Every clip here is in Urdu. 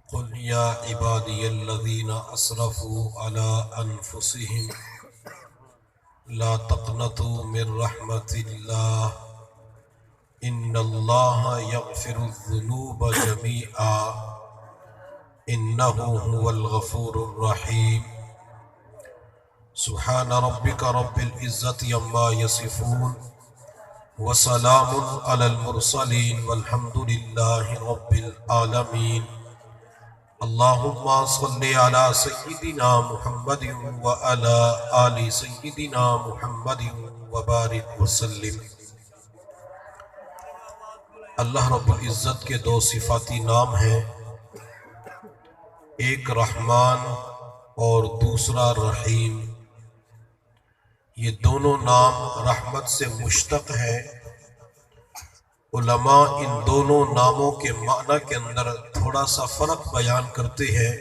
قل يا عبادي الذين أسرفوا على أنفسهم لا تقنطوا من رحمة الله إن الله يغفر الذنوب جميعا إنه هو الغفور الرحيم سبحان ربك رب العزة عما يصفون وسلام على المرسلين والحمد لله رب العالمين اللهم صل على سيدنا محمد وعلى آل سيدنا محمد وبارك وسلم۔ اللہ رب العزت کے دو صفاتی نام ہیں، ایک رحمان اور دوسرا رحیم۔ یہ دونوں نام رحمت سے مشتق ہیں۔ علماء ان دونوں ناموں کے معنی کے اندر تھوڑا سا فرق بیان کرتے ہیں۔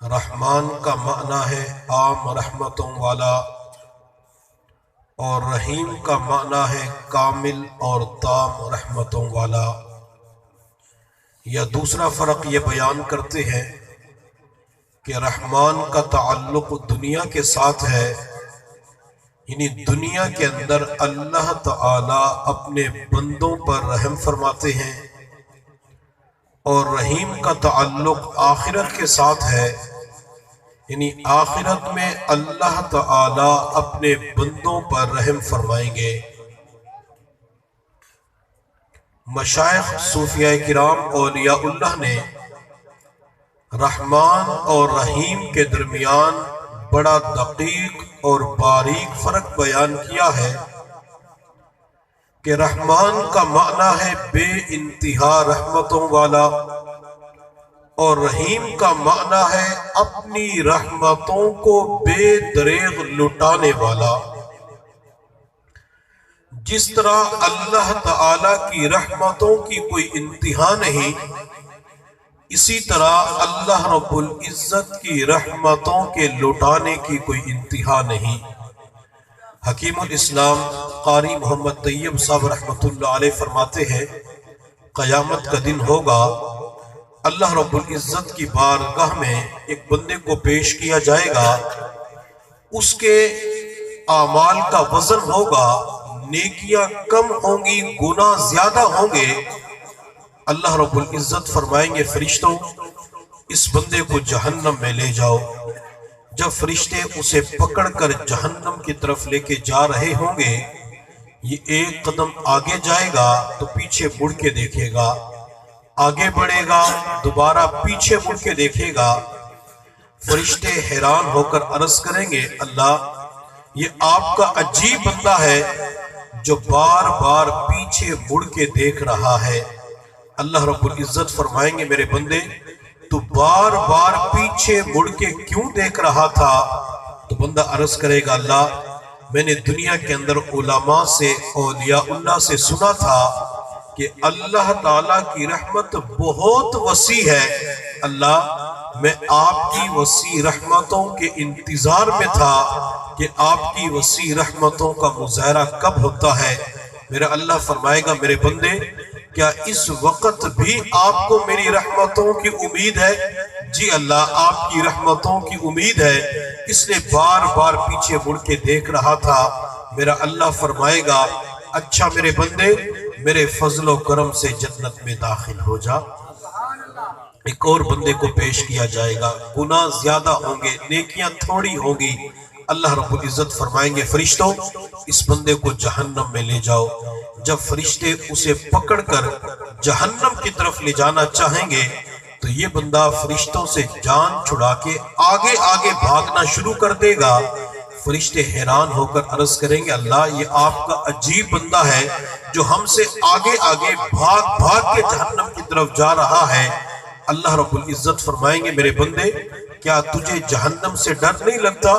رحمان کا معنی ہے عام رحمتوں والا، اور رحیم کا معنی ہے کامل اور تام رحمتوں والا۔ یا دوسرا فرق یہ بیان کرتے ہیں کہ رحمان کا تعلق دنیا کے ساتھ ہے، یعنی دنیا کے اندر اللہ تعالی اپنے بندوں پر رحم فرماتے ہیں، اور رحیم کا تعلق آخرت کے ساتھ ہے، یعنی آخرت میں اللہ تعالی اپنے بندوں پر رحم فرمائیں گے۔ مشائخ صوفیاء کرام اولیاء اللہ نے رحمان اور رحیم کے درمیان بڑا دقیق اور باریک فرق بیان کیا ہے کہ رحمان کا معنی ہے بے انتہا رحمتوں والا، اور رحیم کا معنی ہے اپنی رحمتوں کو بے دریغ لٹانے والا۔ جس طرح اللہ تعالی کی رحمتوں کی کوئی انتہا نہیں، اسی طرح اللہ رب العزت کی رحمتوں کے لٹانے کی کوئی انتہا نہیں۔ حکیم الاسلام قاری محمد طیب صاحب رحمۃ اللہ علیہ فرماتے ہیں، قیامت کا دن ہوگا، اللہ رب العزت کی بارگاہ میں ایک بندے کو پیش کیا جائے گا، اس کے اعمال کا وزن ہوگا، نیکیاں کم ہوں گی، گناہ زیادہ ہوں گے۔ اللہ رب العزت فرمائیں گے فرشتوں اس بندے کو جہنم میں لے جاؤ۔ جب فرشتے اسے پکڑ کر جہنم کی طرف لے کے جا رہے ہوں گے، یہ ایک قدم آگے جائے گا تو پیچھے مڑ کے دیکھے گا، آگے بڑھے گا دوبارہ پیچھے مڑ کے دیکھے گا۔ فرشتے حیران ہو کر عرض کریں گے، اللہ یہ آپ کا عجیب بندہ ہے جو بار بار پیچھے مڑ کے دیکھ رہا ہے۔ اللہ رب العزت فرمائیں گے، میرے بندے تو بار بار پیچھے مڑ کے کیوں دیکھ رہا تھا؟ تو بندہ عرض کرے گا، اللہ میں نے دنیا کے اندر علماء سے اولیاء اللہ سے سنا تھا کہ اللہ تعالیٰ کی رحمت بہت وسیع ہے، اللہ میں آپ کی وسیع رحمتوں کے انتظار میں تھا کہ آپ کی وسیع رحمتوں کا مظاہرہ کب ہوتا ہے۔ میرا اللہ فرمائے گا، میرے بندے کیا اس وقت بھی آپ کو میری رحمتوں کی امید ہے؟ جی اللہ آپ کی رحمتوں کی امید ہے، اس لیے بار بار پیچھے مڑ کے دیکھ رہا تھا۔ میرا اللہ فرمائے گا، اچھا میرے بندے میرے فضل و کرم سے جنت میں داخل ہو جا۔ ایک اور بندے کو پیش کیا جائے گا، گناہ زیادہ ہوں گے، نیکیاں تھوڑی ہوں گی۔ اللہ رب العزت فرمائیں گے، فرشتوں اس بندے کو جہنم میں لے جاؤ۔ جب فرشتے اسے پکڑ کر جہنم کی طرف لے جانا چاہیں گے تو یہ بندہ فرشتوں سے جان چھڑا کے آگے آگے بھاگنا شروع کر دے گا۔ فرشتے حیران ہو کر عرض کریں گے، اللہ یہ آپ کا عجیب بندہ ہے جو ہم سے آگے آگے بھاگ بھاگ کے جہنم کی طرف جا رہا ہے۔ اللہ رب العزت فرمائیں گے، میرے بندے کیا تجھے جہنم سے ڈر نہیں لگتا؟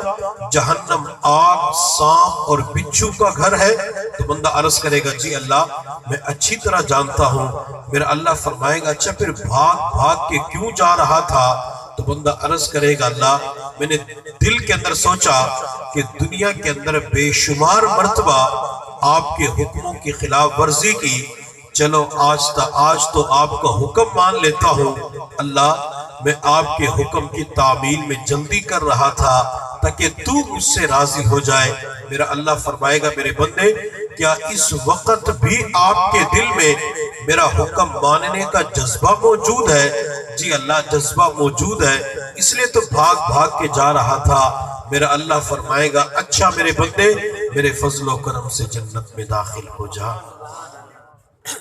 جہنم آگ، سانپ اور بچھو کا گھر ہے۔ تو بندہ عرض کرے گا، جی اللہ میں اچھی طرح جانتا ہوں۔ میرا اللہ فرمائے گا، اچھا پھر بھاگ بھاگ کے کیوں جا رہا تھا؟ تو بندہ عرض کرے گا، اللہ میں نے دل کے اندر سوچا کہ دنیا کے اندر بے شمار مرتبہ آپ کے حکموں کی خلاف ورزی کی، چلو آج تو آپ کا حکم مان لیتا ہوں، اللہ میں آپ کے حکم کی تعمیل میں جلدی کر رہا تھا تاکہ تو مجھ سے راضی ہو جائے۔ میرا اللہ فرمائے گا میرے بندے کیا اس وقت بھی آپ کے دل میں میرا حکم ماننے کا جذبہ موجود ہے؟ جی اللہ جذبہ موجود ہے، اس لیے تو بھاگ کے جا رہا تھا۔ میرا اللہ فرمائے گا اچھا میرے بندے میرے فضل و کرم سے جنت میں داخل ہو جا۔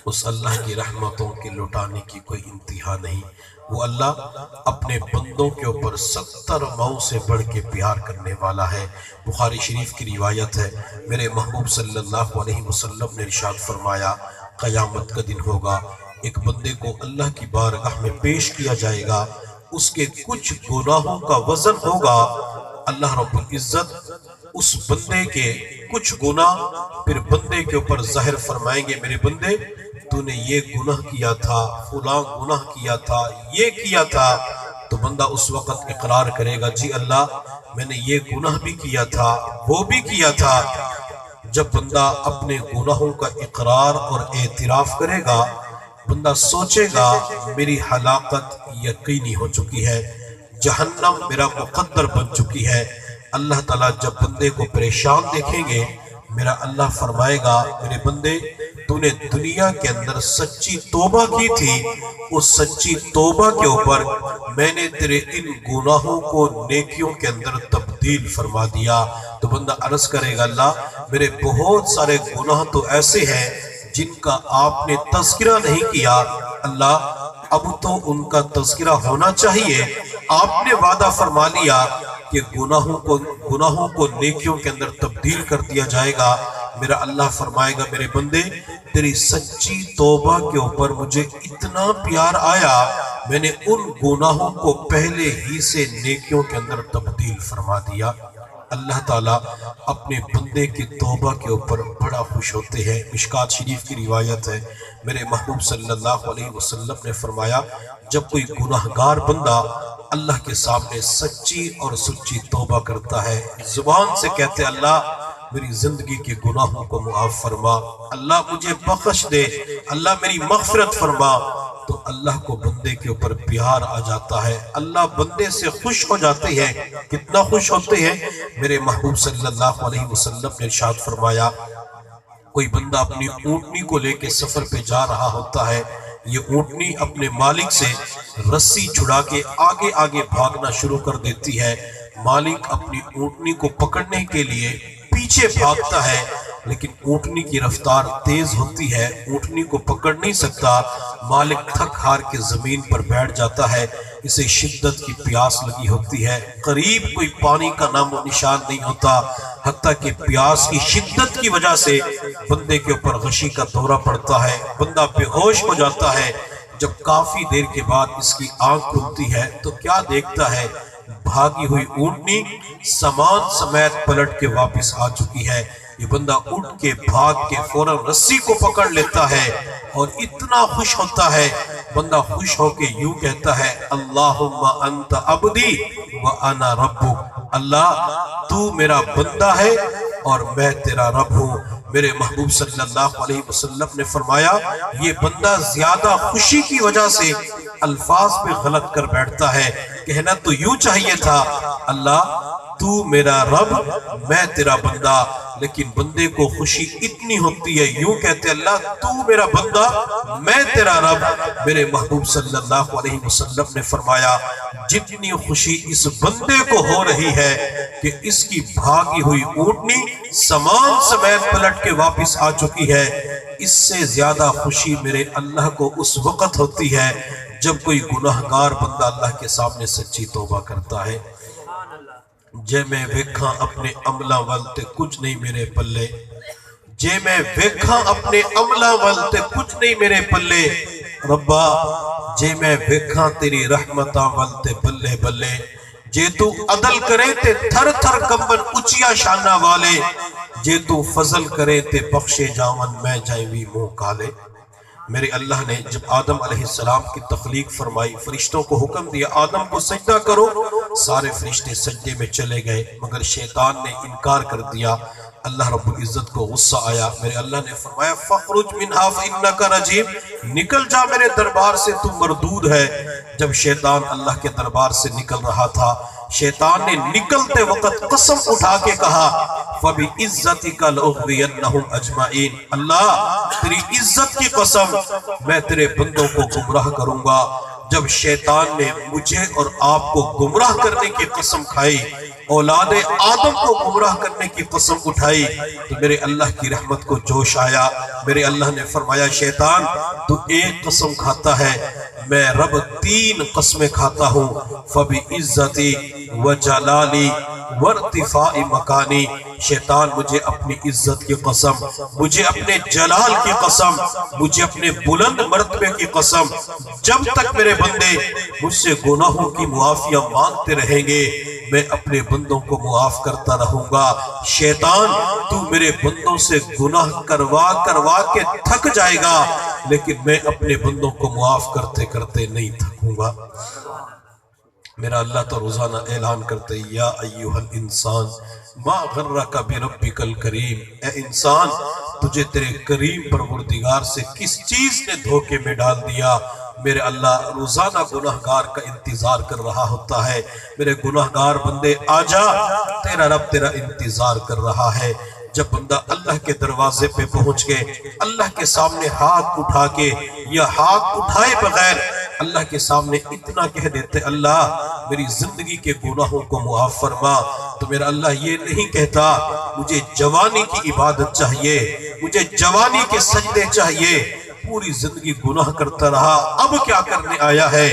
اس اللہ کی رحمتوں کے لٹانے کی کوئی انتہا نہیں۔ وہ اللہ اپنے بندوں کے اوپر 70 مئو سے بڑھ کے پیار کرنے والا ہے۔ بخاری شریف کی روایت ہے، میرے محبوب صلی اللہ علیہ وسلم نے ارشاد فرمایا قیامت کا دن ہوگا، ایک بندے کو اللہ کی بارگاہ میں پیش کیا جائے گا، اس کے کچھ گناہوں کا وزن ہوگا۔ اللہ رب العزت اس بندے کے کچھ گناہ پھر بندے کے اوپر ظاہر فرمائیں گے، میرے بندے تو نے یہ گناہ کیا تھا، فلاں گناہ کیا تھا، یہ کیا تھا۔ تو بندہ اس وقت اقرار کرے گا جی اللہ میں نے یہ گناہ بھی کیا تھا، وہ بھی کیا تھا۔ جب بندہ اپنے گناہوں کا اقرار اور اعتراف کرے گا، بندہ سوچے گا میری ہلاکت یقینی ہو چکی ہے، جہنم میرا مقدر بن چکی ہے۔ اللہ تعالیٰ جب بندے کو پریشان دیکھیں گے، میرا اللہ فرمائے گا میرے بندے تو نے دنیا کے اندر سچی توبہ کی تھی، اس سچی توبہ کے اوپر میں نے تیرے ان گناہوں کو نیکیوں کے اندر تبدیل فرما دیا۔ تو بندہ عرض کرے گا اللہ میرے بہت سارے گناہ تو ایسے ہیں جن کا آپ نے تذکرہ نہیں کیا، اللہ اب تو ان کا تذکرہ ہونا چاہیے۔ آپ نے وعدہ فرما لیا کہ گناہوں کو نیکیوں کے اندر تبدیل کر دیا جائے گا۔ میرا اللہ فرمائے گا میرے بندے تیری سچی توبہ کے اوپر مجھے اتنا پیار آیا، میں نے ان گناہوں کو پہلے ہی سے نیکیوں کے اندر تبدیل فرما دیا۔ اللہ تعالیٰ اپنے بندے کی توبہ کے اوپر بڑا خوش ہوتے ہیں۔ مشکات شریف کی روایت ہے، میرے محبوب صلی اللہ علیہ وسلم نے فرمایا جب کوئی گناہگار بندہ اللہ کے سامنے سچی اور سچی توبہ کرتا ہے، زبان سے کہتے اللہ میری زندگی کے گناہوں کو معاف فرما، اللہ مجھے بخش دے، اللہ میری مغفرت فرما، تو اللہ کو بندے کے اوپر پیار آ جاتا ہے، اللہ بندے سے خوش ہو جاتے ہیں۔ کتنا خوش ہوتے ہیں؟ میرے محبوب صلی اللہ علیہ وسلم نے ارشاد فرمایا کوئی بندہ اپنی اونٹنی کو لے کے سفر پہ جا رہا ہوتا ہے، یہ اونٹنی اپنے مالک سے رسی چھڑا کے آگے آگے بھاگنا شروع کر دیتی ہے۔ مالک اپنی اونٹنی کو پکڑنے کے لیے پیچھے بھاگتا ہے، لیکن اونٹنی کی رفتار تیز ہوتی ہے، اونٹنی کو پکڑ نہیں سکتا۔ مالک تھک ہار کے زمین پر بیٹھ جاتا ہے، اسے شدت کی پیاس لگی ہوتی ہے، قریب کوئی پانی کا نام و نشان نہیں ہوتا، حتیٰ کہ پیاس کی شدت کی وجہ سے بندے کے اوپر غشی کا دورہ پڑتا ہے، بندہ بے ہوش ہو جاتا ہے۔ جب کافی دیر کے بعد اس کی آنکھ کھلتی ہے تو کیا دیکھتا ہے؟ بھاگی ہوئی اونٹنی سامان سمیت پلٹ کے واپس آ چکی ہے۔ یہ بندہ اٹھ کے بھاگ کے فوراً رسی کو پکڑ لیتا ہے اور اتنا خوش ہوتا ہے، بندہ خوش ہو کے یوں کہتا ہے اللہم انت عبدی وانا ربک، اللہ تو میرا بندہ ہے اور میں تیرا رب ہوں۔ میرے محبوب صلی اللہ علیہ وسلم نے فرمایا یہ بندہ زیادہ خوشی کی وجہ سے الفاظ پہ غلط کر بیٹھتا ہے، کہنا تو یوں چاہیے تھا اللہ تو میرا رب میں تیرا بندہ، لیکن بندے کو خوشی اتنی ہوتی ہے یوں کہتے اللہ تو میرا بندہ میں تیرا رب۔ میرے محبوب صلی اللہ علیہ وسلم نے فرمایا جتنی خوشی اس بندے کو ہو رہی ہے کہ اس کی بھاگی ہوئی اونٹنی سامان سمیت پلٹ کے واپس آ چکی ہے، اس سے زیادہ خوشی میرے اللہ کو اس وقت ہوتی ہے جب کوئی گناہگار بندہ اللہ کے سامنے سچی توبہ کرتا ہے۔ جے میں ویکھاں اپنے عملاں ول تے کچھ نہیں میرے پلے، جے میں ویکھاں اپنے عملاں ول تے کچھ نہیں میرے پلے، ربا جے میں ویکھاں تیری رحمتاں ول تے بلے بلے، جے تو عدل کرے تے تھر تھر کمبن اچیا شانہ والے، جے تو فضل کرے تے بخشے جاون میں جائیں وی منہ کالے۔ میرے اللہ نے جب آدم علیہ السلام کی تخلیق فرمائی، فرشتوں کو حکم دیا آدم کو سجدہ کرو، سارے فرشتے سجدے میں چلے گئے، مگر شیطان نے انکار کر دیا۔ اللہ رب العزت کو غصہ آیا، میرے اللہ نے فرمایا فَخْرُجْ مِنْهَا فَإِنَّكَ رَجِيمٌ، نکل جا میرے دربار سے، تو مردود ہے۔ جب شیطان اللہ کے دربار سے نکل رہا تھا، شیطان نے نکلتے وقت قسم اٹھا کے کہا فَبِعِزَّتِكَ لَأُغْوِيَنَّهُمْ أَجْمَعِينَ، اللہ تیری عزت کی قسم میں تیرے بندوں کو گمراہ کروں گا۔ جب شیطان نے مجھے اور آپ کو گمراہ کرنے کی قسم کھائی، اولاد آدم کو گمراہ کرنے کی قسم اٹھائی، تو میرے اللہ کی رحمت کو جوش آیا۔ میرے اللہ نے فرمایا شیطان تو ایک قسم کھاتا ہے، میں رب 3 قسمیں کھاتا ہوں، فَبِعِزَّتِي وَجَلَالِي وَارْتِفَاءِ مَكَانِي، شیطان مجھے اپنی عزت کی قسم، مجھے اپنے جلال کی قسم، مجھے اپنے بلند مرتبے کی قسم، جب تک میرے بندے مجھ سے گناہوں کی معافیاں مانگتے رہیں گے میں اپنے بندوں کو معاف کرتا رہوں گا۔ شیطان تو میرے بندوں سے گناہ کروا کے تھک جائے گا، لیکن میں اپنے بندوں کو معاف کرتے کرتے نہیں تھکوں گا۔ میرا اللہ تو روزانہ اعلان کرتے یا ایوہ الانسان ما غرک بربک الکریم، اے انسان تجھے تیرے کریم پروردگار سے کس چیز نے دھوکے میں ڈال دیا۔ میرے اللہ روزانہ گناہگار کا انتظار کر رہا ہوتا ہے، میرے گناہگار بندے آجا، تیرا رب تیرا انتظار کر رہا ہے۔ جب بندہ اللہ کے دروازے پہ پہنچ گئے، اللہ کے سامنے ہاتھ اٹھا کے یا ہاتھ اٹھائے بغیر اللہ کے سامنے اتنا کہہ دیتے اللہ میری زندگی کے گناہوں کو معاف فرما، تو میرا اللہ یہ نہیں کہتا مجھے جوانی کی عبادت چاہیے، مجھے جوانی کے سجدے چاہیے، پوری زندگی گناہ کرتا رہا، اب کیا کرنے آیا ہے؟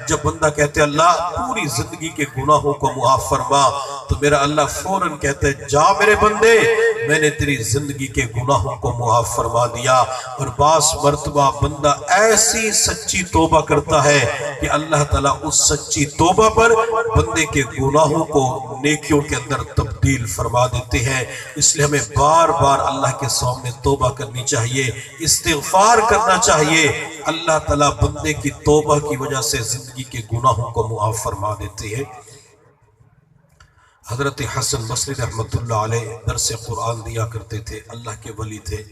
جب بندہ کہتے اللہ پوری زندگی کے گناہوں کو معاف فرما، تو میرا اللہ فوراً کہتے جا میرے بندے میں نے تیری زندگی کے گناہوں کو معاف فرما دیا۔ اور بعض مرتبہ بندہ ایسی سچی توبہ کرتا ہے کہ اللہ تعالیٰ اس سچی توبہ پر بندے کے گناہوں کو نیکیوں کے اندر تبدیل فرما دیتے ہیں۔ اس لیے ہمیں بار بار اللہ کے سامنے توبہ کرنی چاہیے، استغفار کرنا چاہیے، اللہ تعالیٰ بندے کی توبہ کی وجہ سے زندگی کے گناہوں کو معاف فرما دیتے ہیں۔ حضرت حسن بصری رحمت اللہ علیہ درس قرآن دیا کرتے تھے، اللہ کے ولی تھے۔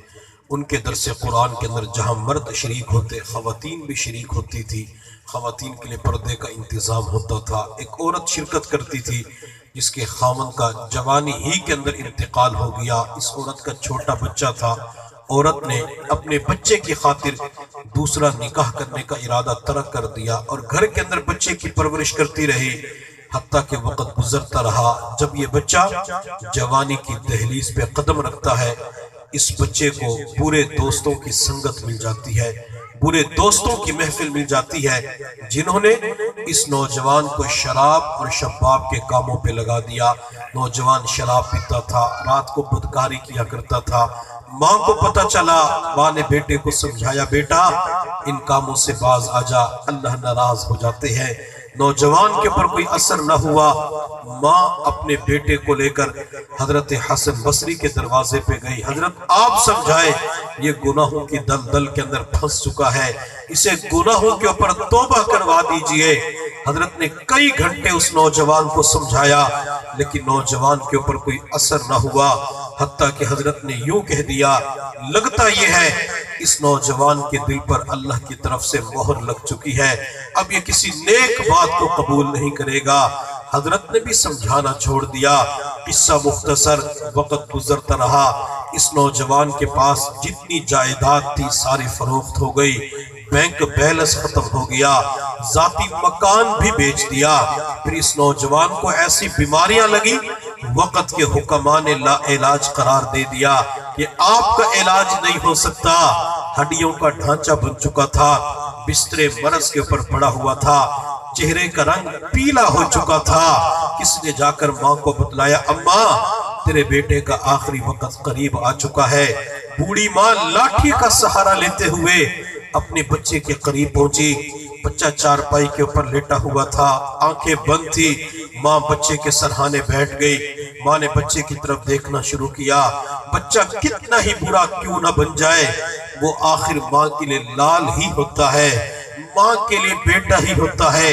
ان کے درس قرآن کے اندر جہاں مرد شریک ہوتے، خواتین بھی شریک ہوتی تھی، خواتین کے لیے پردے کا انتظام ہوتا تھا۔ ایک عورت شرکت کرتی تھی جس کے خامن کا جوانی ہی کے اندر انتقال ہو گیا، اس عورت کا چھوٹا بچہ تھا، عورت نے اپنے بچے کی خاطر دوسرا نکاح کرنے کا ارادہ ترک کر دیا اور گھر کے اندر بچے کی پرورش کرتی رہی، حتیٰ کہ وقت گزرتا رہا۔ جب یہ بچہ جوانی کی دہلیز پہ قدم رکھتا ہے، اس بچے کو برے دوستوں کی سنگت مل جاتی ہے، برے دوستوں کی محفل مل جاتی ہے، جنہوں نے اس نوجوان کو شراب اور شباب کے کاموں پہ لگا دیا۔ نوجوان شراب پیتا تھا، رات کو بدکاری کیا کرتا تھا۔ ماں کو پتہ چلا، ماں نے بیٹے کو سمجھایا بیٹا ان کاموں سے باز آ جا، اللہ ناراض ہو جاتے ہیں۔ نوجوان کے پر کوئی اثر نہ ہوا، ماں اپنے بیٹے کو لے کر حضرت حسن بصری کے دروازے پہ گئی، حضرت آپ سمجھائے یہ گناہوں کی دلدل کے اندر پھنس چکا ہے، اسے گناہوں کے اوپر توبہ کروا دیجئے۔ حضرت نے کئی گھنٹے اس نوجوان کو سمجھایا، لیکن نوجوان کے اوپر کوئی اثر نہ ہوا، حتیٰ کہ حضرت نے یوں کہہ دیا لگتا یہ ہے اس نوجوان کے دل پر اللہ کی طرف سے مہر لگ چکی ہے، اب یہ کسی نیک بات کو قبول نہیں کرے گا۔ حضرت نے بھی سمجھانا چھوڑ دیا۔ قصہ مختصر، وقت گزرتا رہا، اس نوجوان کے پاس جتنی جائیداد تھی ساری فروخت ہو گئی، بینک بیلنس ختم ہو گیا، ذاتی مکان بھی بیچ دیا۔ پھر اس نوجوان کو ایسی بیماریاں لگی، وقت کے حکماں نے لا علاج قرار دے دیا کہ آپ کا علاج نہیں ہو سکتا۔ ہڈیوں کا ڈھانچہ بن چکا تھا، بستر مرض کے اوپر پڑا ہوا تھا، چہرے کا رنگ پیلا ہو چکا تھا۔ کس نے جا کر ماں کو بتلایا اماں تیرے بیٹے کا آخری وقت قریب آ چکا ہے۔ بوڑھی ماں لاٹھی کا سہارا لیتے ہوئے اپنے بچے کے قریب پہنچی، بچہ چارپائی کے اوپر لیٹا ہوا تھا، آنکھیں بند تھی، ماں بچے کے سرہانے بیٹھ گئی۔ ماں نے بچے کی طرف دیکھنا شروع کیا، بچہ کتنا ہی برا کیوں نہ بن جائے وہ آخر ماں کے لیے لال ہی ہوتا ہے، ماں کے لیے بیٹا ہی ہوتا ہے۔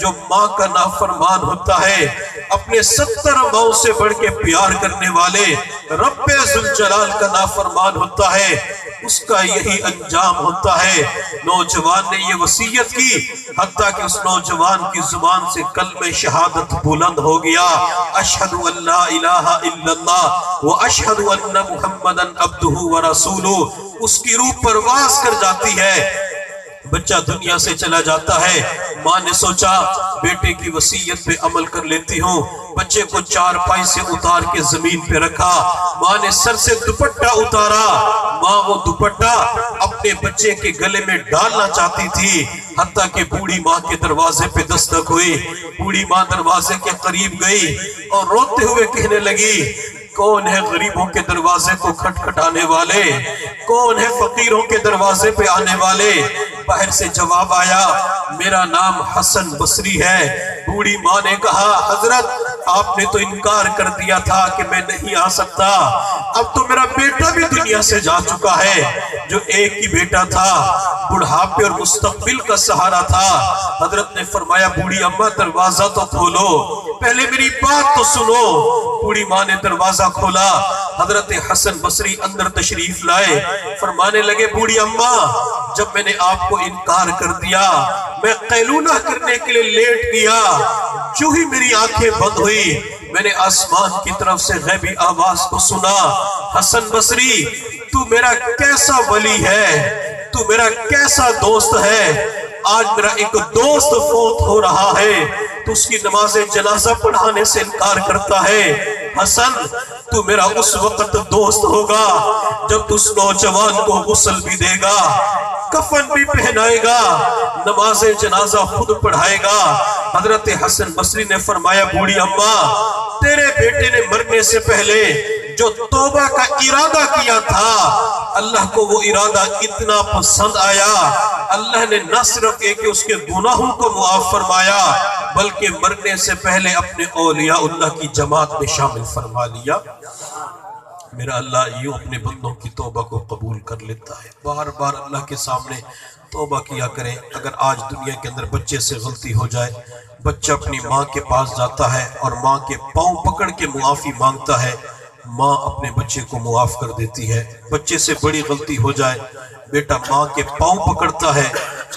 جو ماں کا نافرمان ہوتا ہے، اپنے 70 ماؤں سے بڑھ کے پیار کرنے والے رب ذوالجلال کا نافرمان ہوتا ہے، اس کا یہی انجام ہوتا ہے۔ نوجوان نے یہ وصیت کی، حتیٰ کہ اس نوجوان کی زبان سے کلمہ شہادت بلند ہو گیا، اشہد ان لا الہ الا اللہ و اشہد ان محمدًا عبدہ و رسولہ۔ اس کی روح پرواز کر جاتی ہے، بچہ دنیا سے چلا جاتا ہے۔ ماں نے سوچا بیٹے کی وصیت پہ عمل کر لیتی ہوں، بچے کو چارپائی سے اتار کے زمین پہ رکھا، ماں نے سر سے دوپٹہ اتارا، ماں وہ دوپٹہ اپنے بچے کے گلے میں ڈالنا چاہتی تھی، حتیٰ کہ بوڑھی ماں کے دروازے پہ دستک ہوئی۔ بوڑھی ماں دروازے کے قریب گئی اور روتے ہوئے کہنے لگی، کون ہے غریبوں کے دروازے کو کھٹکھٹانے والے؟ کون ہے فقیروں کے دروازے پہ آنے والے؟ باہر سے جواب آیا، میرا نام حسن بصری ہے۔ بوڑھی ماں نے کہا، حضرت آپ نے تو انکار کر دیا تھا کہ میں نہیں آ سکتا، اب تو میرا بیٹا بھی دنیا سے جا چکا ہے، جو ایک ہی بیٹا تھا، بڑھاپے اور مستقبل کا سہارا تھا۔ حضرت نے فرمایا، بوڑھی اماں دروازہ تو کھولو، پہلے میری بات تو سنو۔ بوڑھی ماں نے دروازہ کھولا، حضرت حسن بصری اندر تشریف لائے، فرمانے لگے، بوڑھی اماں جب میں نے آپ کو انکار کر دیا، میں قیلولہ کرنے کے لیے لیٹ گیا، جو ہی میری آنکھیں بند ہوئی میں نے آسمان کی طرف سے غیبی آواز کو سنا، حسن بصری تو میرا کیسا ولی ہے، تو میرا کیسا دوست ہے، آج میرا ایک دوست فوت ہو رہا ہے تو اس کی نماز جنازہ پڑھانے سے انکار کرتا ہے۔ حسن تو میرا اس وقت دوست ہوگا جب تو اس نوجوان کو غسل بھی دے گا، کفن بھی پہنائے گا، نماز جنازہ خود پڑھائے گا۔ حضرت حسن بصری نے فرمایا، بوڑھی اماں تیرے بیٹے نے مرنے سے پہلے جو توبہ کا ارادہ کیا تھا، اللہ کو وہ ارادہ اتنا پسند آیا، اللہ نے نہ صرف کہ اس کے گناہوں کو معاف فرمایا بلکہ مرنے سے پہلے اپنے اولیاء اللہ کی جماعت میں شامل فرما لیا۔ میرا اللہ یوں اپنے بندوں کی توبہ کو قبول کر لیتا ہے۔ بار بار اللہ کے سامنے توبہ کیا کریں۔ اگر آج دنیا کے اندر بچے سے غلطی ہو جائے، بچہ اپنی ماں کے پاس جاتا ہے اور ماں کے پاؤں پکڑ کے معافی مانگتا ہے، ماں اپنے بچے کو معاف کر دیتی ہے۔ بچے سے بڑی غلطی ہو جائے، بیٹا ماں کے پاؤں پکڑتا ہے،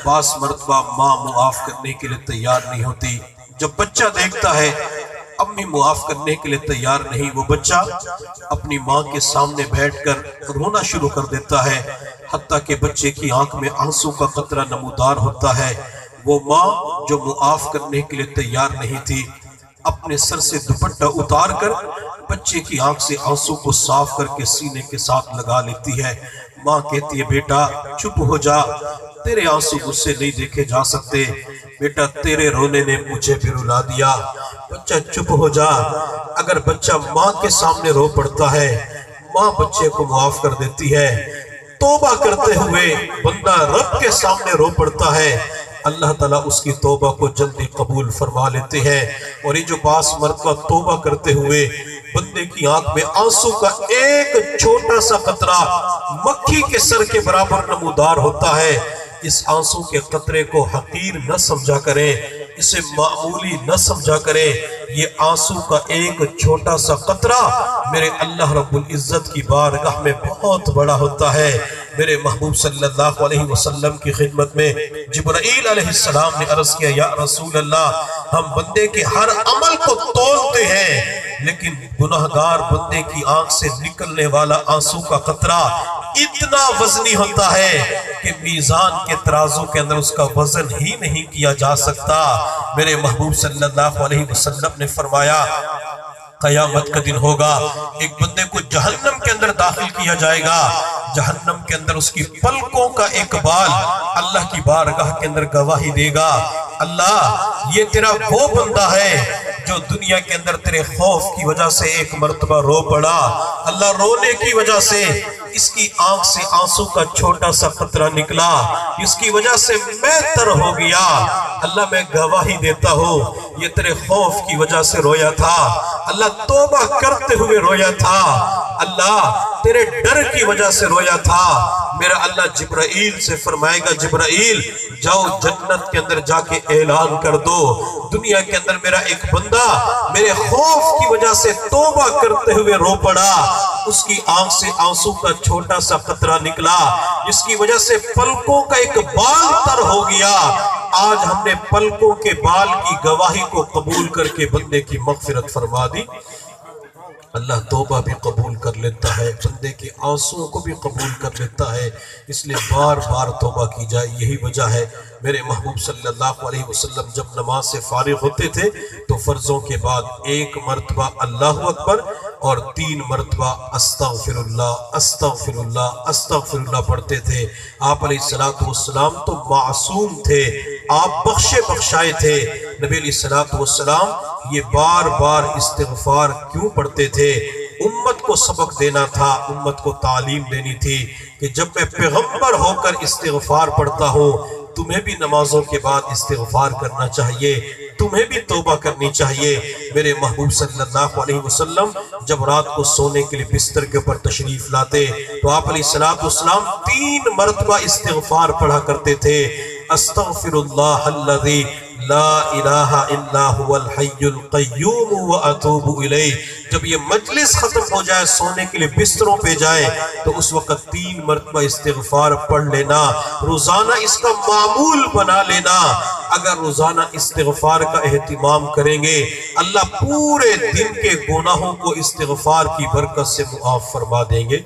بعض مرتبہ ماں معاف کرنے کے لیے تیار نہیں ہوتی۔ جب بچہ دیکھتا ہے امی معاف کرنے کے لیے تیار نہیں، وہ بچہ اپنی ماں کے سامنے بیٹھ کر رونا شروع کر دیتا ہے، حتیٰ کہ بچے کی آنکھ میں آنسو کا قطرہ نمودار ہوتا ہے۔ وہ ماں جو معاف کرنے کے لیے تیار نہیں تھی، اپنے سر سے دوپٹہ اتار کر بچے کی آنکھ سے آنسو کو صاف کر کے سینے کے ساتھ لگا لیتی ہے۔ ماں کہتی ہے، بیٹا چپ ہو جا، تیرے آنسو مجھ سے نہیں دیکھے جا سکتے، بیٹا تیرے رونے نے مجھے بھی رلا دیا، بچہ چپ ہو جا۔ اگر بچہ ماں کے سامنے رو پڑتا ہے، ماں بچے کو معاف کر دیتی ہے۔ توبہ کرتے ہوئے بندہ رب کے سامنے رو پڑتا ہے، اللہ تعالیٰ اس کی توبہ کو جلدی قبول فرما لیتے ہیں۔ اور یہ جو بعض مرتبہ توبہ کرتے ہوئے بندے کی آنکھ میں آنسو کا ایک چھوٹا سا قطرہ مکھی کے سر کے برابر نمودار ہوتا ہے، اس آنسو کے قطرے کو حقیر نہ سمجھا کریں، اسے معمولی نہ سمجھا کریں۔ یہ آنسو کا ایک چھوٹا سا قطرہ میرے اللہ رب العزت کی بارگاہ میں بہت بڑا ہوتا ہے۔ میرے محبوب صلی اللہ علیہ وسلم کی خدمت میں جبرائیل علیہ السلام نے عرض کیا، یا رسول اللہ، ہم بندے کے ہر عمل کو تولتے ہیں، لیکن گناہگار بندے کی آنکھ سے نکلنے والا آنسو کا قطرہ اتنا وزنی ہوتا ہے کہ میزان کے ترازو کے اندر اس کا وزن ہی نہیں کیا جا سکتا۔ میرے محبوب صلی اللہ علیہ وسلم نے فرمایا، قیامت کا دن ہوگا، ایک بندے کو جہنم کے اندر داخل کیا جائے گا، جہنم کے اندر اس کی پلکوں کا ایک بال اللہ کی بارگاہ کے اندر گواہی دے گا، اللہ یہ تیرا وہ بندہ ہے جو دنیا کے اندر تیرے خوف کی وجہ سے ایک مرتبہ رو پڑا، اللہ رونے کی وجہ سے اس کی آنکھ سے آنسو کا چھوٹا سا قطرہ نکلا، اس کی وجہ سے میں تر ہو گیا، اللہ میں گواہی دیتا ہوں یہ تیرے خوف کی وجہ سے رویا تھا، اللہ توبہ کرتے ہوئے رویا تھا، اللہ تیرے ڈر کی وجہ سے رویا تھا۔ میرا اللہ جبرائیل سے فرمائے گا جبرائیل جاؤ جنت کے اندر جا کے اعلان کر دو، دنیا کے اندر میرا ایک بندہ میرے خوف کی وجہ سے توبہ کرتے ہوئے رو پڑا، اس کی آنکھ سے آنسو کا چھوٹا سا قطرہ نکلا جس کی وجہ سے پلکوں کا ایک بال تر ہو گیا۔ آج ہم نے پلکوں کے بال کی گواہی کو قبول کر کے بندے کی مغفرت فرما دی۔ اللہ توبہ بھی قبول کر لیتا ہے، بندے کے آنسوں کو بھی قبول کر لیتا ہے، اس لیے بار بار توبہ کی جائے۔ یہی وجہ ہے میرے محبوب صلی اللہ علیہ وسلم جب نماز سے فارغ ہوتے تھے تو فرضوں کے بعد 1 مرتبہ اللہ اکبر اور 3 مرتبہ استغفر اللہ استغفر اللہ استغفر اللہ پڑھتے تھے۔ آپ علیہ السلام تو معصوم تھے، آپ بخشے بخشائے تھے۔ نبی علیہ السلام یہ بار بار استغفار کیوں پڑھتے تھے؟ امت کو سبق دینا تھا، امت کو تعلیم دینی تھی کہ جب میں پیغمبر ہو کر استغفار پڑھتا ہوں، تمہیں بھی نمازوں کے بعد استغفار کرنا چاہیے، تمہیں بھی توبہ کرنی چاہیے۔ میرے محبوب صلی اللہ علیہ وسلم جب رات کو سونے کے لیے بستر کے اوپر تشریف لاتے تو آپ علیہ السلام 3 مرتبہ استغفار پڑھا کرتے تھے۔ استغفر اللہ الذی لا الہ الا هو الحی القیوم واتوب الیہ۔ جب یہ مجلس ختم ہو جائے، سونے کے لیے بستروں پہ جائے تو اس وقت 3 مرتبہ استغفار پڑھ لینا، روزانہ اس کا معمول بنا لینا۔ اگر روزانہ استغفار کا اہتمام کریں گے، اللہ پورے دن کے گناہوں کو استغفار کی برکت سے معاف فرما دیں گے۔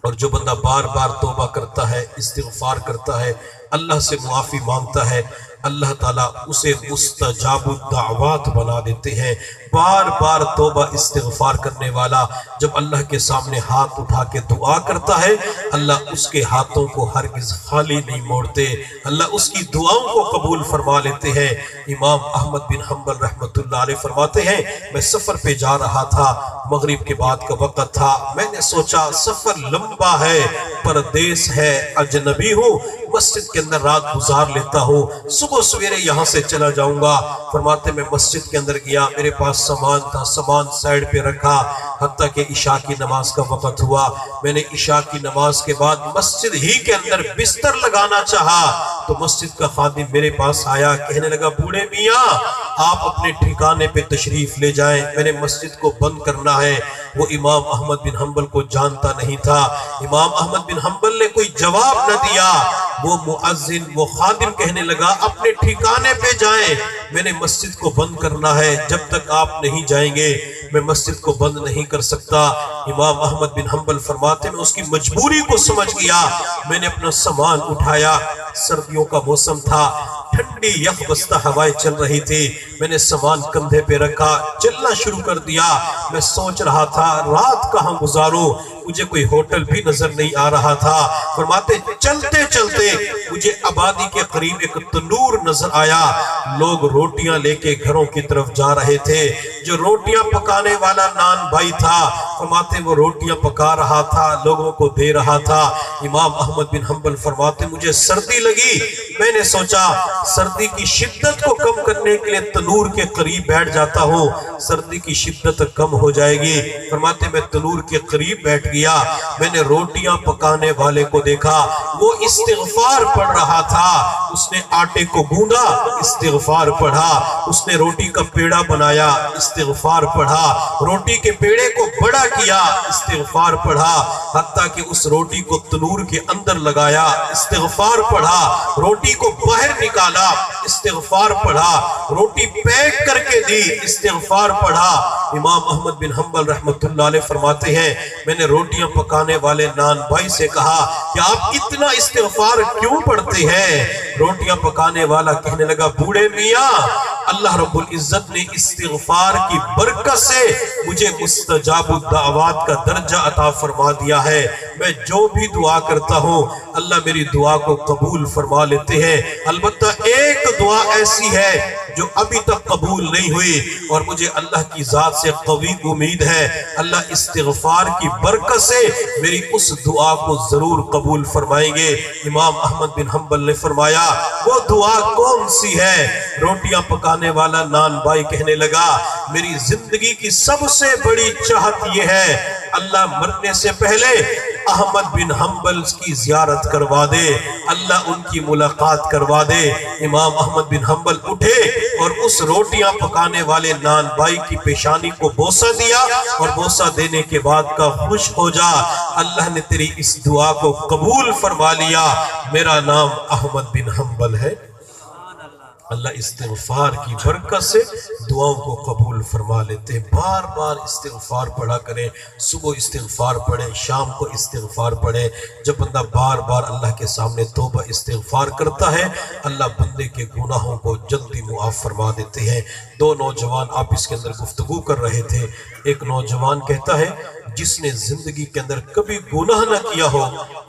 اور جو بندہ بار بار توبہ کرتا ہے، استغفار کرتا ہے، اللہ سے معافی مانگتا ہے، اللہ تعالیٰ اسے مستجاب الدعوات بنا دیتے ہیں۔ بار بار توبہ استغفار کرنے والا جب اللہ کے سامنے ہاتھ اٹھا کے دعا کرتا ہے، اللہ اس کے ہاتھوں کو ہرگز خالی نہیں موڑتے، اللہ اس کی دعاؤں کو قبول فرما لیتے ہیں۔ امام احمد بن حنبل رحمۃ اللہ علیہ فرماتے ہیں، میں سفر پہ جا رہا تھا، مغرب کے بعد کا وقت تھا، میں نے سوچا سفر لمبا ہے، پردیس ہے، اجنبی ہوں، مسجد کے اندر رات گزار لیتا ہوں، صبح سویرے یہاں سے چلا جاؤں گا۔ فرماتے میں مسجد کے اندر گیا، میرے پاس سامان تھا، سامان سائیڈ پہ رکھا، حتیٰ کہ عشاء کی نماز کا وقت ہوا۔ میں نے عشاء کی نماز کے بعد مسجد ہی کے اندر بستر لگانا چاہا تو مسجد کا خادم میرے پاس آیا، کہنے لگا بوڑھے میاں آپ اپنے ٹھکانے پہ تشریف لے جائیں، میں نے مسجد کو بند کرنا ہے۔ وہ امام احمد بن حنبل کو جانتا نہیں تھا۔ امام احمد بن حنبل نے کوئی جواب نہ دیا۔ وہ مؤذن، وہ خادم کہنے لگا اپنے ٹھکانے پہ جائیں، میں نے مسجد کو بند کرنا ہے، جب تک آپ نہیں جائیں گے میں مسجد کو بند نہیں کر سکتا۔ امام احمد بن حنبل فرماتے میں اس کی مجبوری کو سمجھ گیا، میں نے اپنا سامان اٹھایا، سردیوں کا موسم تھا، ٹھنڈی یخ بستہ ہوائیں چل رہی تھی، میں نے سامان کندھے پہ رکھا، چلنا شروع کر دیا۔ میں سوچ رہا تھا رات کہاں گزاروں، مجھے کوئی ہوٹل بھی نظر نہیں آ رہا تھا۔ فرماتے چلتے چلتے مجھے آبادی کے قریب ایک تنور نظر آیا، لوگ روٹیاں لے کے گھروں کی طرف جا رہے تھے۔ جو روٹیاں پکانے والا نان بھائی تھا، فرماتے وہ روٹیاں پکا رہا تھا، لوگوں کو دے رہا تھا۔ امام احمد بن حنبل فرماتے مجھے سردی لگی، میں نے سوچا سردی کی شدت کو کم کرنے کے لیے تنور کے قریب بیٹھ جاتا ہوں، سردی کی شدت کم ہو جائے گی۔ فرماتے میں تنور کے قریب بیٹھ گیا، میں نے روٹیاں پکانے والے کو دیکھا، وہ استغفار پڑھ رہا تھا، اس نے آٹے کو گوندا، استغفار پڑھا، اس نے روٹی کا پیڑا بنایا، استغفار پڑھا، روٹی کے پیڑے کو بڑا کیا، استغفار پڑھا، حتیٰ کہ اس روٹی کو تنور کے اندر لگایا، استغفار پڑھا، روٹی کو باہر نکالا، استغفار پڑھا، روٹی پیک کر کے دی، استغفار پڑھا۔ امام احمد بن حنبل رحمۃ اللہ علیہ فرماتے ہیں میں نے روٹیاں پکانے والے نان بھائی سے کہا کہ آپ اتنا استغفار کیوں پڑھتے ہیں؟ روٹیاں پکانے والا کہنے لگا بوڑھے میاں اللہ رب العزت نے استغفار کی برکت سے مجھے مستجاب الدعوات کا درجہ عطا فرما دیا ہے، میں جو بھی دعا کرتا ہوں اللہ میری دعا کو قبول فرما لیتے ہیں۔ البتہ ایک دعا ایسی ہے جو ابھی تک قبول نہیں ہوئی، اور مجھے اللہ کی ذات سے قوی امید ہے اللہ استغفار کی برکت سے میری اس دعا کو ضرور قبول فرمائیں گے۔ امام احمد بن حنبل نے فرمایا وہ دعا کون سی ہے؟ روٹیاں پکانے والا نان بھائی کہنے لگا میری زندگی کی سب سے بڑی چاہت یہ ہے اللہ مرنے سے پہلے احمد بن حنبل کی زیارت کروا دے، اللہ ان کی ملاقات کروا دے۔ امام احمد بن حنبل اٹھے اور اس روٹیاں پکانے والے نان بھائی کی پیشانی کو بوسہ دیا، اور بوسہ دینے کے بعد کا خوش ہو جا، اللہ نے تیری اس دعا کو قبول فرما لیا، میرا نام احمد بن حنبل ہے۔ اللہ استغفار کی برکت سے دعاؤں کو قبول فرما لیتے ہیں۔ بار بار استغفار پڑھا کریں، صبح استغفار پڑھیں، شام کو استغفار پڑھیں۔ جب بندہ بار بار اللہ کے سامنے توبہ استغفار کرتا ہے، اللہ بندے کے گناہوں کو جلدی معاف فرما دیتے ہیں۔ دو نوجوان آپس کے اندر گفتگو کر رہے تھے۔ ایک نوجوان کہتا ہے جس نے زندگی کے اندر کبھی گناہ نہ کیا ہو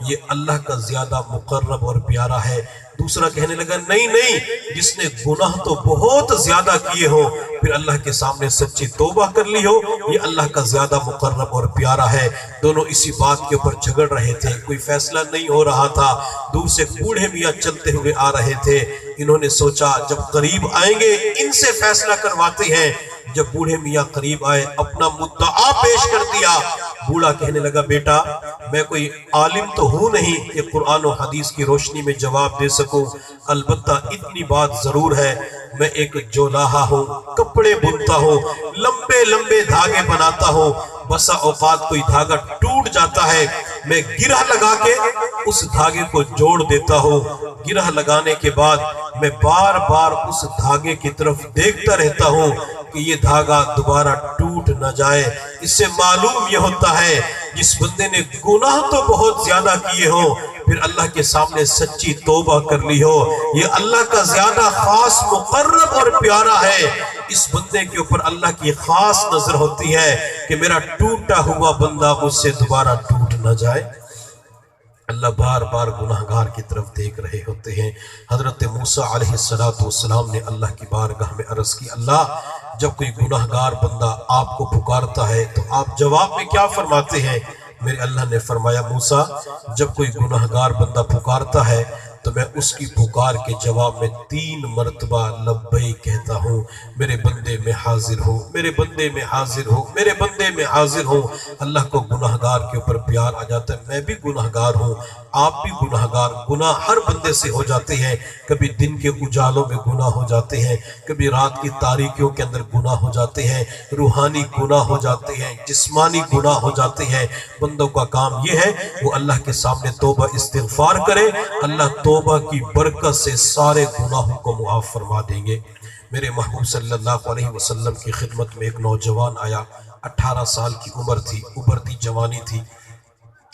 یہ اللہ کا زیادہ مقرب اور پیارا ہے۔ دوسرا کہنے لگا نہیں نہیں، جس نے گناہ تو بہت زیادہ کیے ہو پھر اللہ کے سامنے سچی توبہ کر لی ہو یہ اللہ کا زیادہ مقرب اور پیارا ہے۔ دونوں اسی بات کے اوپر جھگڑ رہے تھے، کوئی فیصلہ نہیں ہو رہا تھا۔ دور سے بوڑھے میاں چلتے ہوئے آ رہے تھے، انہوں نے سوچا جب قریب آئیں گے ان سے فیصلہ کرواتے ہیں۔ جب بوڑھے میاں قریب آئے اپنا مدعا پیش کر دیا، بوڑھا کہنے لگا بیٹا میں کوئی عالم تو ہوں نہیں کہ قرآن و حدیث کی روشنی میں جواب دے سکوں، البتہ اتنی بات ضرور ہے میں ایک جولاہا ہوں، کپڑے بنتا ہوں، لمبے لمبے دھاگے بناتا ہوں، بسا اوقات کوئی دھاگا ٹوٹ جاتا ہے میں گرہ لگا کے اس دھاگے کو جوڑ دیتا ہوں، گرہ لگانے کے بعد میں بار بار اس دھاگے کی طرف دیکھتا رہتا ہوں کہ یہ دھاگا دوبارہ ٹوٹ نہ جائے۔ اس سے معلوم یہ ہوتا ہے جس بندے نے گناہ تو بہت زیادہ کیے ہوں پھر اللہ کے سامنے سچی توبہ کر لی ہو یہ اللہ کا زیادہ خاص مقرب اور پیارا ہے۔ اس بندے کے اوپر اللہ کی خاص نظر ہوتی ہے کہ میرا ٹوٹا ہوا بندہ مجھ سے دوبارہ ٹوٹ نہ جائے۔ اللہ بار بار گناہگار کی طرف دیکھ رہے ہوتے ہیں۔ حضرت موسیٰ علیہ السلام نے اللہ کی بارگاہ میں عرض کی اللہ جب کوئی گناہگار بندہ آپ کو پکارتا ہے تو آپ جواب میں کیا فرماتے ہیں؟ میرے اللہ نے فرمایا موسیٰ جب کوئی گناہگار بندہ پکارتا ہے تو میں اس کی پکار کے جواب میں 3 مرتبہ لبیک کہتا ہوں، میرے بندے میں حاضر ہوں، میرے بندے میں حاضر ہوں، میرے بندے میں حاضر ہوں۔ اللہ کو گناہگار کے اوپر پیار آ جاتا ہے۔ میں بھی گناہگار ہوں، آپ بھی گناہگار، گناہ ہر بندے سے ہو جاتے ہیں، کبھی دن کے اجالوں میں گناہ ہو جاتے ہیں، کبھی رات کی تاریکیوں کے اندر گناہ ہو جاتے ہیں، روحانی گناہ ہو جاتے ہیں، جسمانی گناہ ہو جاتے ہیں۔ بندوں کا کام یہ ہے وہ اللہ کے سامنے توبہ استغفار کرے، اللہ توبہ کی برکت سے سارے گناہوں کو معاف فرما دیں گے۔ میرے محبوب صلی اللہ علیہ وسلم کی خدمت میں ایک نوجوان آیا، 18 سال کی عمر تھی، ابھرتی جوانی تھی۔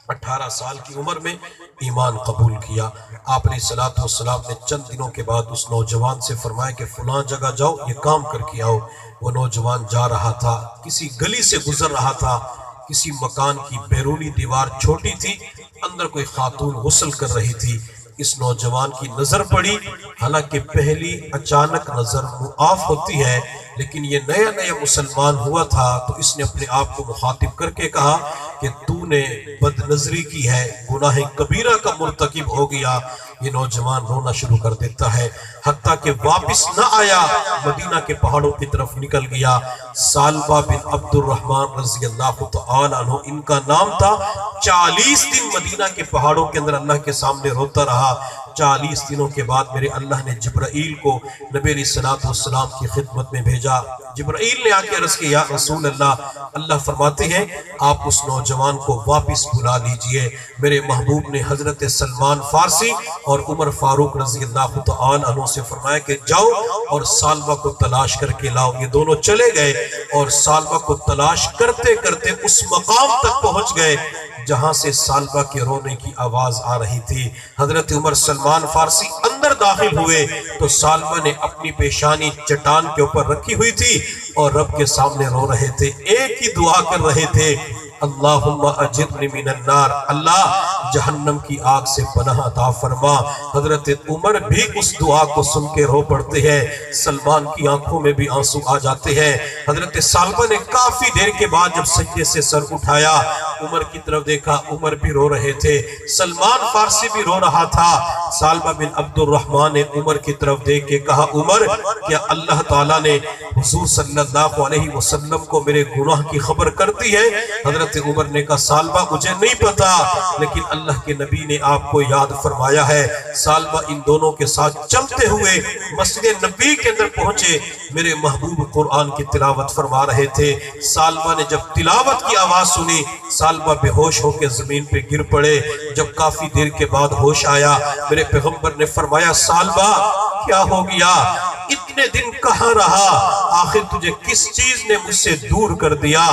18 سال کی عمر میں ایمان قبول کیا۔ آپ علیہ السلام نے چند دنوں کے بعد اس نوجوان سے فرمایا کہ فلاں جگہ جاؤ یہ کام کر کے آؤ۔ وہ نوجوان جا رہا تھا، کسی گلی سے گزر رہا تھا، کسی مکان کی بیرونی دیوار چھوٹی تھی، اندر کوئی خاتون غسل کر رہی تھی۔ اس نوجوان کی نظر پڑی، حالانکہ پہلی اچانک نظر معاف ہوتی ہے، لیکن یہ نیا نیا مسلمان ہوا تھا تو اس نے اپنے آپ کو مخاطب کر کے کہا کہ تو نے بد نظری کی ہے، گناہ کبیرہ کا مرتکب ہو گیا۔ یہ نوجوان رونا شروع کر دیتا ہے، حتیٰ کہ واپس نہ آیا، مدینہ کے پہاڑوں کی طرف نکل گیا۔ سالبہ بن عبد الرحمن رضی اللہ تعالیٰ عنہ ان کا نام تھا۔ 40 دن مدینہ کے پہاڑوں کے اندر اللہ کے سامنے روتا رہا۔ 40 دنوں کے بعد میرے اللہ نے جبرائیل کو نبی علیہ السلام کی خدمت میں بھیجا۔ جبرائیل نے آ کے عرض کیا یا رسول اللہ فرماتے ہیں آپ اس نوجوان کو واپس بلا لیجئے۔ میرے محبوب نے حضرت سلمان فارسی اور عمر فاروق رضی اللہ تعالیٰ عنہ سے فرمایا کہ جاؤ اور سالبہ کو تلاش کر کے لاؤ۔ یہ دونوں چلے گئے اور سالبہ کو تلاش کرتے کرتے اس مقام تک پہنچ گئے جہاں سے سالبہ کے رونے کی آواز آ رہی تھی۔ حضرت عمر سلمان فارسی اندر داخل ہوئے تو سالبہ نے اپنی پیشانی چٹان کے اوپر رکھی ہوئی تھی اور رب کے سامنے رو رہے تھے، ایک ہی دعا کر رہے تھے، اللہم اجرنی من النار، اللہ جہنم کی آگ سے پناہ عطا فرما۔ حضرت عمر بھی اس دعا کو سن کے رو پڑتے ہیں، سلمان کی آنکھوں میں بھی آنسو آ جاتے ہیں۔ حضرت ثعلبہ نے کافی دیر کے بعد جب سجدے سے سر اٹھایا، عمر کی طرف دیکھا، عمر بھی رو رہے تھے، سلمان فارسی بھی رو رہا تھا۔ ثعلبہ بن عبد الرحمن نے عمر کی طرف دیکھ کے کہا، عمر کیا اللہ تعالیٰ نے حضور صلی اللہ علیہ وسلم کو میرے گناہ کی خبر کرتی ہے؟ حضرت عمر نے کہا، ثعلبہ مجھے نہیں پتا، لیکن اللہ کے نبی نے آپ کو یاد فرمایا ہے۔ ثعلبہ ان دونوں کے ساتھ چلتے ہوئے مسجد نبی کے اندر پہنچے، میرے محبوب قرآن کی تلاوت فرما رہے تھے۔ ثعلبہ نے جب تلاوت کی آواز سنی، ثعلبہ بے ہوش ہو کے زمین پہ گر پڑے۔ جب کافی دیر کے بعد ہوش آیا، میرے پیغمبر نے فرمایا، ثعلبہ کیا ہو گیا؟ اتنے دن کہاں رہا؟ آخر تجھے کس چیز نے مجھ سے دور کر دیا؟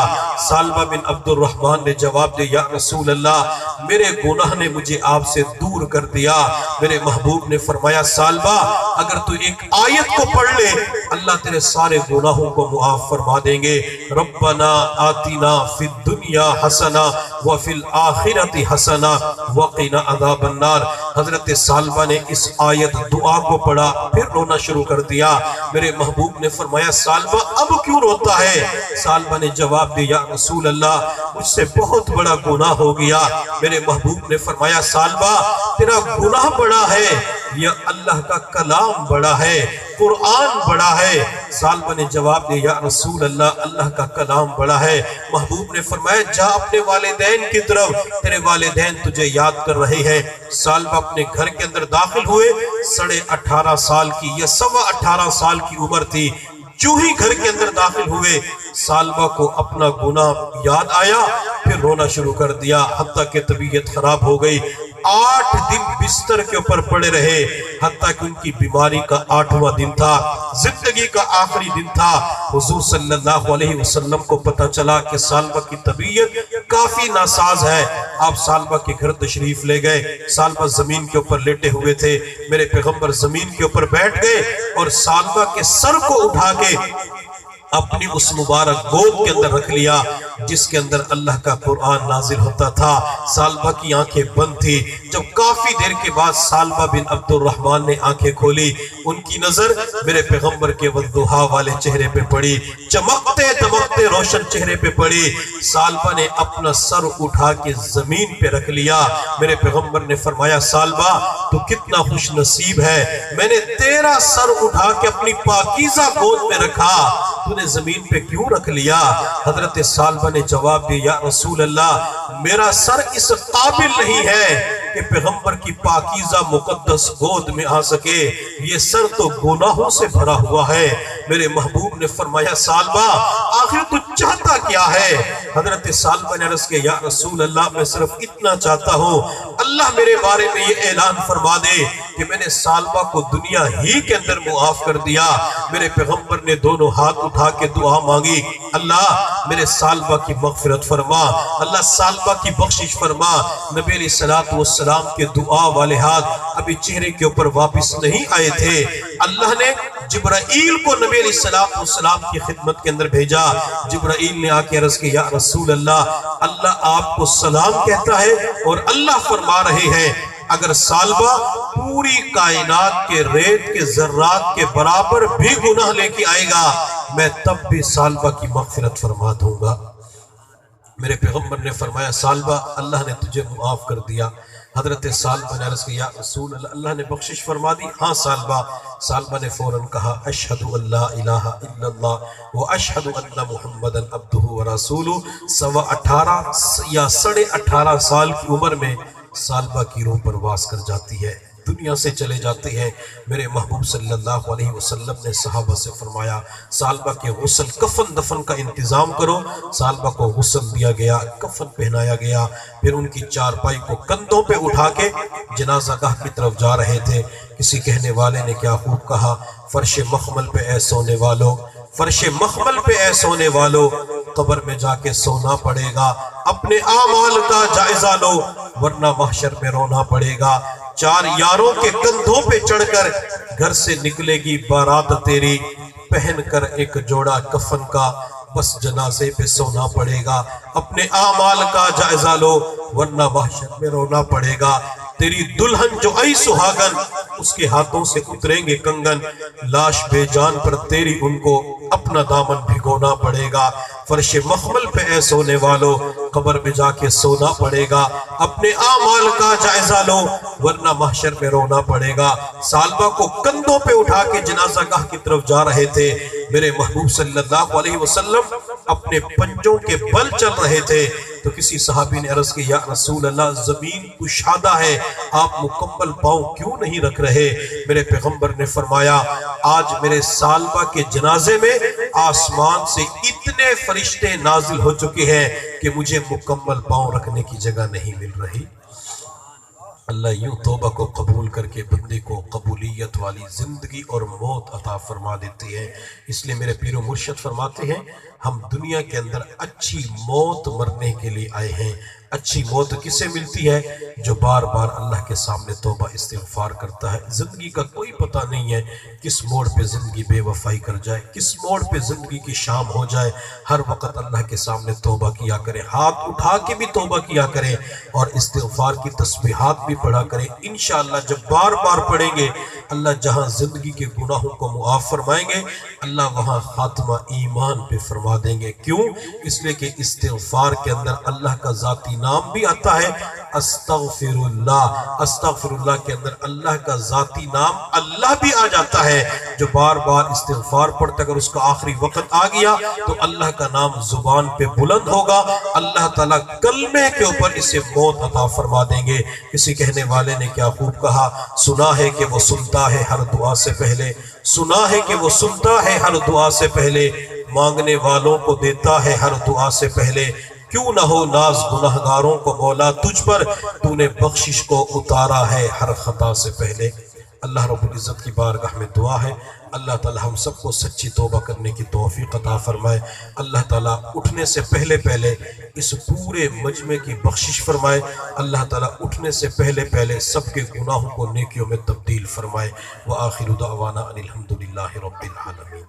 ثعلبہ بن عبد الرحمن نے جواب دیا، یا رسول اللہ، میرے گناہ نے مجھے آپ سے دور کر دیا۔ میرے محبوب نے فرمایا، ثعلبہ اگر تو ایک آیت کو پڑھ لے، اللہ تیرے سارے گناہوں کو معاف فرما دیں گے۔ ربنا آتنا فی الدنیا حسنہ وفی الآخرۃ حسنہ وقنا عذاب النار۔ حضرت ثعلبہ نے اس آیت دعا کو پڑھا، پھر رونا شروع کر دیا۔ میرے محبوب نے فرمایا، ثعلبہ اب کیوں روتا ہے؟ ثعلبہ نے جواب دیا، یا رسول اللہ، مجھ سے بہت بڑا گناہ ہو گیا۔ میرے محبوب نے فرمایا، ثعلبہ تیرا گناہ بڑا ہے یا اللہ کا کلام بڑا ہے، قرآن بڑا ہے؟ ثعلبہ نے جواب دیا، یا رسول اللہ، اللہ کا کلام بڑا ہے۔ محبوب نے فرمایا، جا اپنے والدین کی طرف، تیرے والدین تجھے یاد کر رہے ہیں۔ ثعلبہ اپنے گھر کے اندر داخل ہوئے، 18.5 سال کی یا 18.25 سال کی عمر تھی۔ جو ہی گھر کے اندر داخل ہوئے، ثعلبہ کو اپنا گناہ یاد آیا، پھر رونا شروع کر دیا، حتیٰ کہ طبیعت خراب ہو گئی۔ 8 دن بستر کے اوپر پڑے رہے، حتیٰ کہ ان کی بیماری کا 8واں دن تھا، زندگی کا آخری دن تھا۔ حضور صلی اللہ علیہ وسلم کو پتہ چلا کہ ثعلبہ کی طبیعت کافی ناساز ہے۔ آپ ثعلبہ کے گھر تشریف لے گئے۔ ثعلبہ زمین کے اوپر لیٹے ہوئے تھے، میرے پیغمبر زمین کے اوپر بیٹھ گئے اور ثعلبہ کے سر کو اٹھا کے اپنی اس مبارک گود کے اندر رکھ لیا جس کے اندر اللہ کا قرآن نازل ہوتا تھا۔ ثعلبہ کی آنکھیں بند تھی۔ جب کافی دیر کے بعد ثعلبہ بن عبد الرحمن نے آنکھیں کھولی، ان کی نظر میرے پیغمبر کے والضحیٰ والے چہرے پہ پڑی، چمکتے دمکتے روشن چہرے پہ پڑی۔ ثعلبہ نے اپنا سر اٹھا کے زمین پہ رکھ لیا۔ میرے پیغمبر نے فرمایا، ثعلبہ تو کتنا خوش نصیب ہے، میں نے تیرا سر اٹھا کے اپنی پاکیزہ گود میں رکھا، تو نے زمین پہ کیوں رکھ لیا؟ حضرت ثعلبہ نے جواب دیا، یا رسول اللہ، میرا سر اس قابل نہیں ہے کہ پیغمبر کی پاکیزہ مقدس گود میں آ سکے، یہ سر تو گناہوں سے بھرا ہوا ہے۔ میرے محبوب نے فرمایا، ثعلبہ آخر تو چاہتا کیا ہے؟ حضرت ثعلبہ نے عرض کیا، یا رسول اللہ، میں صرف اتنا چاہتا ہوں اللہ میرے بارے میں یہ اعلان فرما دے کہ میں نے ثعلبہ کو دنیا ہی کے اندر معاف کر دیا۔ میرے پیغمبر نے دونوں ہاتھ اٹھا کے دعا مانگی، اللہ میرے ثعلبہ کی مغفرت فرما، اللہ ثعلبہ کی بخشش فرما۔ نبی علیہ السلام کے دعا والے ہاتھ ابھی چہرے کے اوپر واپس نہیں آئے تھے۔ اللہ نے جبرائیل کو نبی علیہ السلام کی خدمت کے اندر بھیجا۔ جبرائیل نے آ کے عرض کیا، یا رسول اللہ، اللہ آپ کو سلام کہتا ہے اور اللہ فرما رہے ہیں اگر ثعلبہ پوری کائنات کے ریت کے ذرات کے برابر بھی گناہ لے کے آئے گا، میں تب بھی ثعلبہ کی مغفرت فرما دوں گا۔ میرے پیغمبر نے فرمایا، ثعلبہ اللہ نے تجھے معاف کر دیا۔ حضرت ثعلبہ نے عرض کیا، رسول اللہ، اللہ نے بخشش فرما دی؟ ہاں ثعلبہ۔ ثعلبہ نے فوراً کہا، اشہد ان لا الہ الا اللہ و اشہد ان محمدًا عبدہ و رسولہ۔ 18.25 یا 18.5 سال کی عمر میں ثعلبہ کی روح پرواز کر جاتی ہے، دنیا سے چلے جاتے ہیں۔ میرے محبوب صلی اللہ علیہ وسلم نے صحابہ سے فرمایا، ثعلبہ کے غسل کفن دفن کا انتظام کرو۔ ثعلبہ کو غسل دیا گیا، کفن پہنایا گیا، پھر ان کی چارپائی کو کندھوں پہ اٹھا کے جنازہ گاہ کی طرف جا رہے تھے۔ کسی کہنے والے نے کیا خوب کہا، فرش مخمل پہ اے سونے والو، فرش مخمل پہ اے سونے والو، قبر میں جا کے سونا پڑے گا، اپنے اعمال کا جائزہ لو ورنہ محشر میں رونا پڑے گا۔ 4 یاروں کے کندھوں پہ چڑھ کر گھر سے نکلے گی بارات تیری، پہن کر ایک جوڑا کفن کا، بس جنازے پہ سونا پڑے گا، اپنے اعمال کا جائزہ لو ورنہ محشر میں رونا پڑے گا۔ تیری دلہن جو ای سہاگن، اس کے ہاتھوں سے اتریں گے کنگن، لاش بے جان پر تیری ان کو اپنا دامن بھگونا پڑے گا۔ فرش مخمل پہ اے سونے والو، قبر میں جا کے سونا پڑے گا۔ اپنے اعمال کا جائزہ لو ورنہ محشر میں رونا پڑے گا۔ سالبہ کو کندھوں پہ اٹھا کے جنازہ گاہ کی طرف جا رہے تھے، میرے محبوب صلی اللہ علیہ وسلم اپنے پنجوں کے بل چل رہے تھے، تو کسی صحابی نے عرض کی یا رسول اللہ زمین کشادہ ہے، آپ مکمل پاؤں کیوں نہیں رکھ رہے؟ میرے پیغمبر نے فرمایا آج میرے سالبہ کے جنازے میں آسمان سے اتنے فرشتے نازل ہو چکے ہیں کہ مجھے مکمل پاؤں رکھنے کی جگہ نہیں مل رہی۔ اللہ یوں توبہ کو قبول کر کے بندے کو قبولیت والی زندگی اور موت عطا فرما دیتی ہے۔ اس لیے میرے پیر و مرشد فرماتے ہیں ہم دنیا کے اندر اچھی موت مرنے کے لیے آئے ہیں۔ اچھی موت کسے ملتی ہے؟ جو بار بار اللہ کے سامنے توبہ استغفار کرتا ہے۔ زندگی کا کوئی پتہ نہیں ہے کس موڑ پہ زندگی بے وفائی کر جائے، کس موڑ پہ زندگی کی شام ہو جائے۔ ہر وقت اللہ کے سامنے توبہ کیا کریں، ہاتھ اٹھا کے بھی توبہ کیا کریں اور استغفار کی تسبیحات بھی پڑھا کریں۔ انشاءاللہ جب بار بار پڑھیں گے اللہ جہاں زندگی کے گناہوں کو معاف فرمائیں گے، اللہ وہاں خاتمہ ایمان پہ فرما دیں گے۔ کیوں؟ اس لیے کہ استغفار کے اندر اللہ کا ذاتی نام بھی آتا ہے، استغفر اللہ۔ استغفر اللہ کے اندر اللہ کا ذاتی نام اللہ بھی آ جاتا ہے۔ جو بار بار استغفار پڑھتا اگر اس کا آخری وقت آ گیا تو اللہ کا نام زبان پہ بلند ہوگا، اللہ تعالیٰ کلمے کے اوپر اسے موت عطا فرما دیں گے۔ کسی کہنے والے نے کیا خوب کہا، سنا ہے کہ وہ سنتا ہے ہر دعا سے پہلے، سنا ہے کہ وہ سنتا ہے ہر دعا سے پہلے، مانگنے والوں کو دیتا ہے ہر دعا سے پہلے۔ کیوں نہ ہو ناز گناہگاروں کو مولا تجھ پر، تو نے بخشش کو اتارا ہے ہر خطا سے پہلے۔ اللہ رب العزت کی بارگاہ میں دعا ہے اللہ تعالی ہم سب کو سچی توبہ کرنے کی توفیق عطا فرمائے۔ اللہ تعالیٰ اٹھنے سے پہلے پہلے اس پورے مجمع کی بخشش فرمائے۔ اللہ تعالیٰ اٹھنے سے پہلے پہلے سب کے گناہوں کو نیکیوں میں تبدیل فرمائے۔ وآخر دعوانا ان الحمدللہ رب العالمین۔